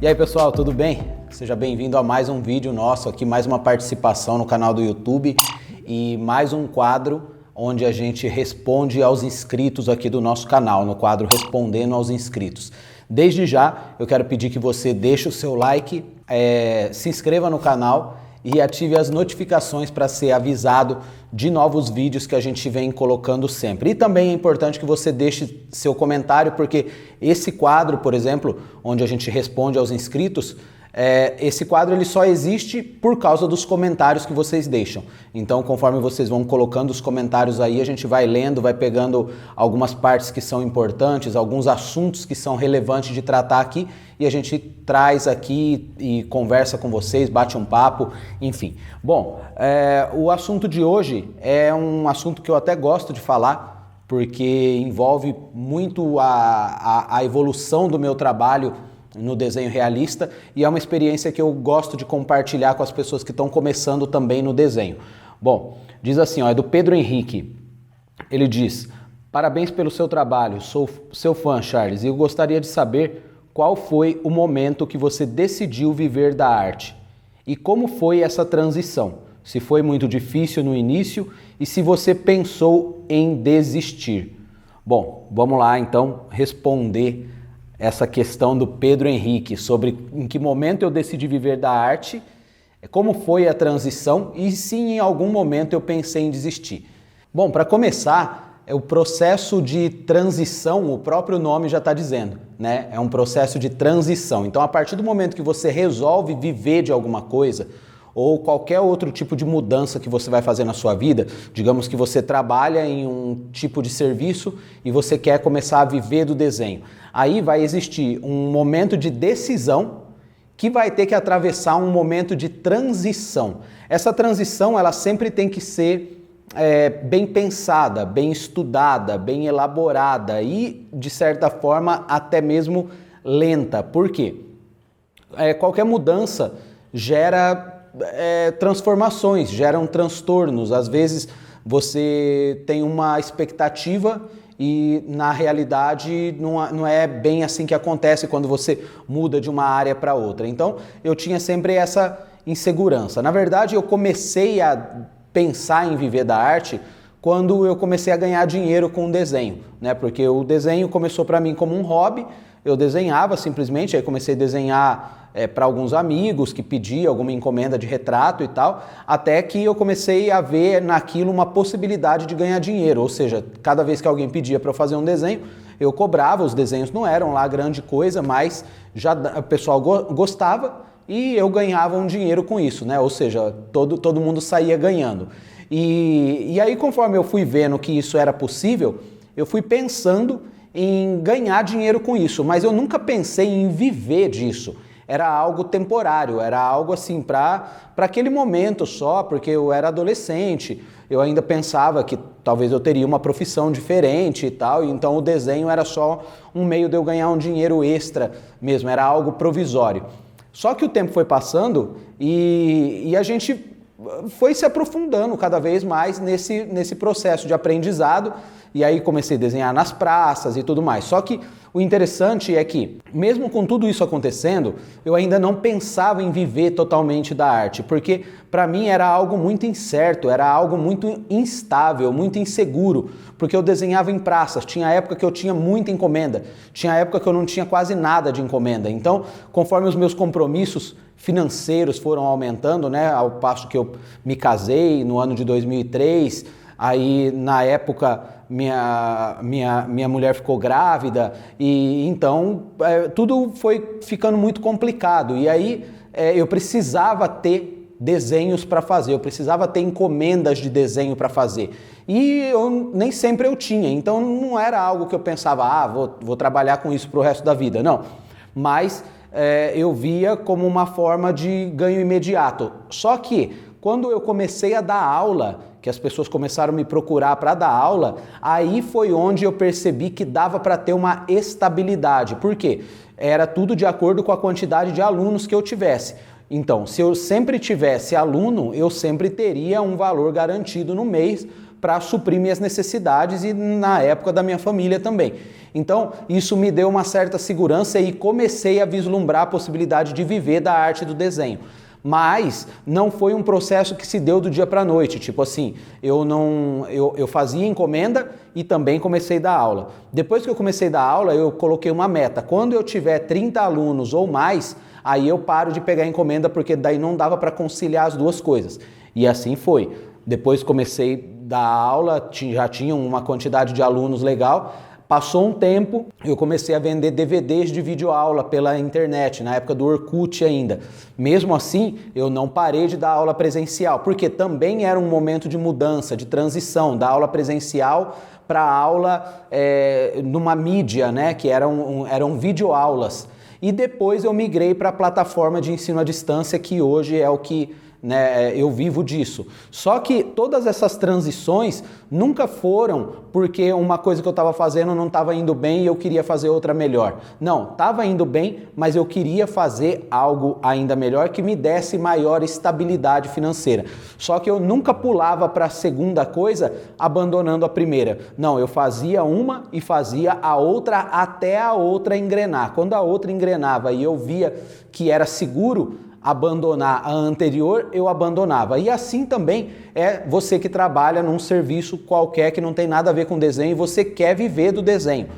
E aí pessoal, tudo bem? Seja bem-vindo a mais um vídeo nosso aqui, mais uma participação no canal do YouTube e mais um quadro onde a gente responde aos inscritos aqui do nosso canal, no quadro Respondendo aos Inscritos. Desde já, eu quero pedir que você deixe o seu like, se inscreva no canal e ative as notificações para ser avisado de novos vídeos que a gente vem colocando sempre. E também é importante que você deixe seu comentário, porque esse quadro, por exemplo, onde a gente responde aos inscritos, esse quadro ele só existe por causa dos comentários que vocês deixam. Então, conforme vocês vão colocando os comentários aí, a gente vai lendo, vai pegando algumas partes que são importantes, alguns assuntos que são relevantes de tratar aqui, e a gente traz aqui e conversa com vocês, bate um papo, enfim. Bom, o assunto de hoje é um assunto que eu até gosto de falar, porque envolve muito a evolução do meu trabalho no desenho realista e é uma experiência que eu gosto de compartilhar com as pessoas que estão começando também no desenho. Bom, diz assim, é do Pedro Henrique. Ele diz: parabéns pelo seu trabalho, sou seu fã, Charles, e eu gostaria de saber qual foi o momento que você decidiu viver da arte e como foi essa transição, se foi muito difícil no início e se você pensou em desistir. Bom, vamos lá então responder essa questão do Pedro Henrique sobre em que momento eu decidi viver da arte, como foi a transição e se em algum momento eu pensei em desistir. Bom, para começar, o processo de transição, o próprio nome já está dizendo, né? É um processo de transição. Então, a partir do momento que você resolve viver de alguma coisa, ou qualquer outro tipo de mudança que você vai fazer na sua vida, digamos que você trabalha em um tipo de serviço e você quer começar a viver do desenho. Aí vai existir um momento de decisão que vai ter que atravessar um momento de transição. Essa transição ela sempre tem que ser bem pensada, bem estudada, bem elaborada e, de certa forma, até mesmo lenta. Por quê? Qualquer mudança gera transformações, geram transtornos. Às vezes você tem uma expectativa e na realidade não é bem assim que acontece quando você muda de uma área para outra. Então eu tinha sempre essa insegurança. Na verdade eu comecei a pensar em viver da arte quando eu comecei a ganhar dinheiro com o desenho, né? Porque o desenho começou para mim como um hobby. Eu desenhava simplesmente, aí comecei a desenhar para alguns amigos que pediam alguma encomenda de retrato e tal, até que eu comecei a ver naquilo uma possibilidade de ganhar dinheiro, ou seja, cada vez que alguém pedia para eu fazer um desenho, eu cobrava, os desenhos não eram lá grande coisa, mas já o pessoal gostava e eu ganhava um dinheiro com isso, né? Ou seja, todo mundo saía ganhando. E aí, conforme eu fui vendo que isso era possível, eu fui pensando em ganhar dinheiro com isso, mas eu nunca pensei em viver disso. Era algo temporário, era algo assim para aquele momento só, porque eu era adolescente, eu ainda pensava que talvez eu teria uma profissão diferente e tal, então o desenho era só um meio de eu ganhar um dinheiro extra mesmo, era algo provisório. Só que o tempo foi passando e a gente foi se aprofundando cada vez mais nesse processo de aprendizado, e aí comecei a desenhar nas praças e tudo mais. Só que o interessante é que, mesmo com tudo isso acontecendo, eu ainda não pensava em viver totalmente da arte, porque para mim era algo muito incerto, era algo muito instável, muito inseguro, porque eu desenhava em praças, tinha época que eu tinha muita encomenda, tinha época que eu não tinha quase nada de encomenda. Então, conforme os meus compromissos financeiros foram aumentando, né, ao passo que eu me casei no ano de 2003, aí na época minha mulher ficou grávida e então tudo foi ficando muito complicado e aí eu precisava ter desenhos para fazer, eu precisava ter encomendas de desenho para fazer e nem sempre eu tinha, então não era algo que eu pensava, vou trabalhar com isso pro resto da vida, não, mas eu via como uma forma de ganho imediato. Só que quando eu comecei a dar aula, que as pessoas começaram a me procurar para dar aula, aí foi onde eu percebi que dava para ter uma estabilidade. Por quê? Era tudo de acordo com a quantidade de alunos que eu tivesse. Então, se eu sempre tivesse aluno, eu sempre teria um valor garantido no mês para suprir minhas necessidades e na época da minha família também. Então, isso me deu uma certa segurança e comecei a vislumbrar a possibilidade de viver da arte do desenho. Mas não foi um processo que se deu do dia para a noite, tipo assim, eu fazia encomenda e também comecei a dar aula. Depois que eu comecei a dar aula, eu coloquei uma meta. Quando eu tiver 30 alunos ou mais, aí eu paro de pegar encomenda, porque daí não dava para conciliar as duas coisas. E assim foi. Depois comecei a dar aula, já tinha uma quantidade de alunos legal. Passou um tempo, eu comecei a vender DVDs de videoaula pela internet, na época do Orkut ainda. Mesmo assim, eu não parei de dar aula presencial, porque também era um momento de mudança, de transição, da aula presencial para aula numa mídia, né, que eram videoaulas. E depois eu migrei para a plataforma de ensino à distância, que hoje é o que eu vivo disso. Só que todas essas transições nunca foram porque uma coisa que eu estava fazendo não estava indo bem e eu queria fazer outra melhor. Não, estava indo bem, mas eu queria fazer algo ainda melhor que me desse maior estabilidade financeira. Só que eu nunca pulava para a segunda coisa abandonando a primeira. Não, eu fazia uma e fazia a outra até a outra engrenar. Quando a outra engrenava e eu via que era seguro abandonar a anterior, eu abandonava. E assim também é você que trabalha num serviço qualquer que não tem nada a ver com desenho e você quer viver do desenho.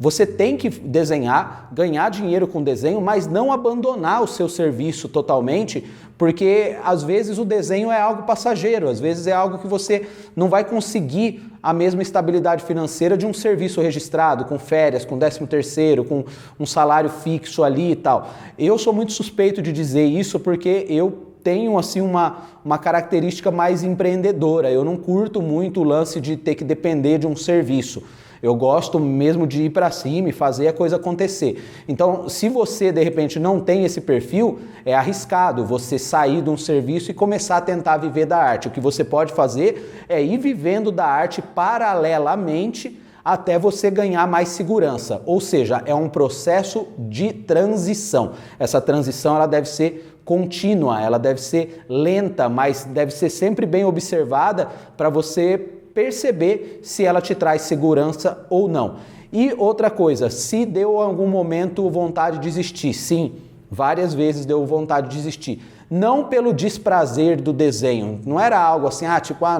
Você tem que desenhar, ganhar dinheiro com desenho, mas não abandonar o seu serviço totalmente, porque às vezes o desenho é algo passageiro, às vezes é algo que você não vai conseguir a mesma estabilidade financeira de um serviço registrado, com férias, com 13º, com um salário fixo ali e tal. Eu sou muito suspeito de dizer isso porque eu tenho assim uma característica mais empreendedora. Eu não curto muito o lance de ter que depender de um serviço. Eu gosto mesmo de ir para cima e fazer a coisa acontecer. Então, se você de repente não tem esse perfil, é arriscado você sair de um serviço e começar a tentar viver da arte. O que você pode fazer é ir vivendo da arte paralelamente até você ganhar mais segurança. Ou seja, é um processo de transição. Essa transição ela deve ser contínua, ela deve ser lenta, mas deve ser sempre bem observada para você perceber se ela te traz segurança ou não. E outra coisa, se deu em algum momento vontade de desistir, sim, várias vezes deu vontade de desistir. Não pelo desprazer do desenho, não era algo assim,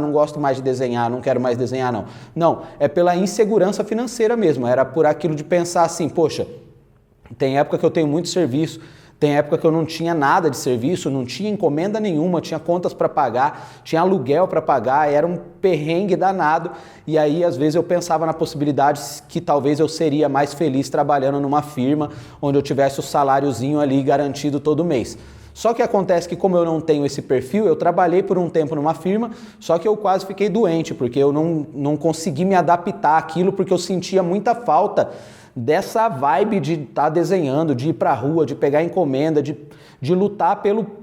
não gosto mais de desenhar, não quero mais desenhar, não. Não, é pela insegurança financeira mesmo, era por aquilo de pensar assim, poxa, tem época que eu tenho muito serviço, tem época que eu não tinha nada de serviço, não tinha encomenda nenhuma, tinha contas para pagar, tinha aluguel para pagar, era um perrengue danado. E aí, às vezes, eu pensava na possibilidade que talvez eu seria mais feliz trabalhando numa firma onde eu tivesse o saláriozinho ali garantido todo mês. Só que acontece que como eu não tenho esse perfil, eu trabalhei por um tempo numa firma, só que eu quase fiquei doente, porque eu não consegui me adaptar àquilo, porque eu sentia muita falta dessa vibe de estar desenhando, de ir para a rua, de pegar encomenda, de lutar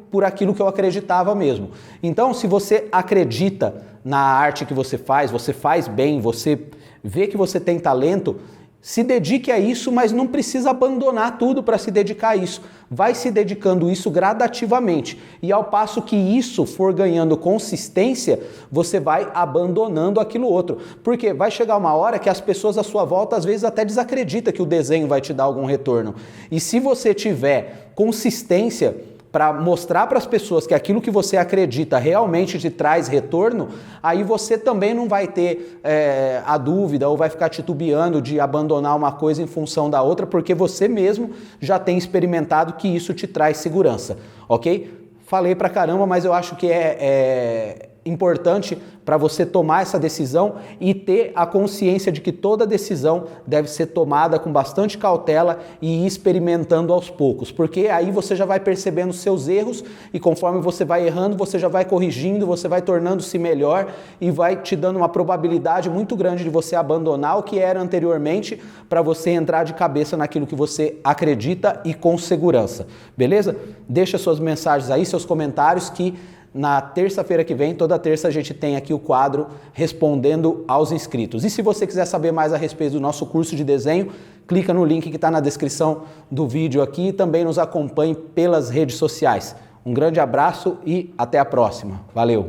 por aquilo que eu acreditava mesmo. Então, se você acredita na arte que você faz bem, você vê que você tem talento, se dedique a isso, mas não precisa abandonar tudo para se dedicar a isso. Vai se dedicando isso gradativamente. E ao passo que isso for ganhando consistência, você vai abandonando aquilo outro. Porque vai chegar uma hora que as pessoas à sua volta às vezes até desacreditam que o desenho vai te dar algum retorno. E se você tiver consistência para mostrar para as pessoas que aquilo que você acredita realmente te traz retorno, aí você também não vai ter a dúvida ou vai ficar titubeando de abandonar uma coisa em função da outra, porque você mesmo já tem experimentado que isso te traz segurança, ok? Falei pra caramba, mas eu acho que é importante para você tomar essa decisão e ter a consciência de que toda decisão deve ser tomada com bastante cautela e ir experimentando aos poucos, porque aí você já vai percebendo seus erros e conforme você vai errando, você já vai corrigindo, você vai tornando-se melhor e vai te dando uma probabilidade muito grande de você abandonar o que era anteriormente para você entrar de cabeça naquilo que você acredita e com segurança, beleza? Deixa suas mensagens aí, seus comentários que na terça-feira que vem, toda terça a gente tem aqui o quadro Respondendo aos Inscritos. E se você quiser saber mais a respeito do nosso curso de desenho, clica no link que está na descrição do vídeo aqui e também nos acompanhe pelas redes sociais. Um grande abraço e até a próxima. Valeu!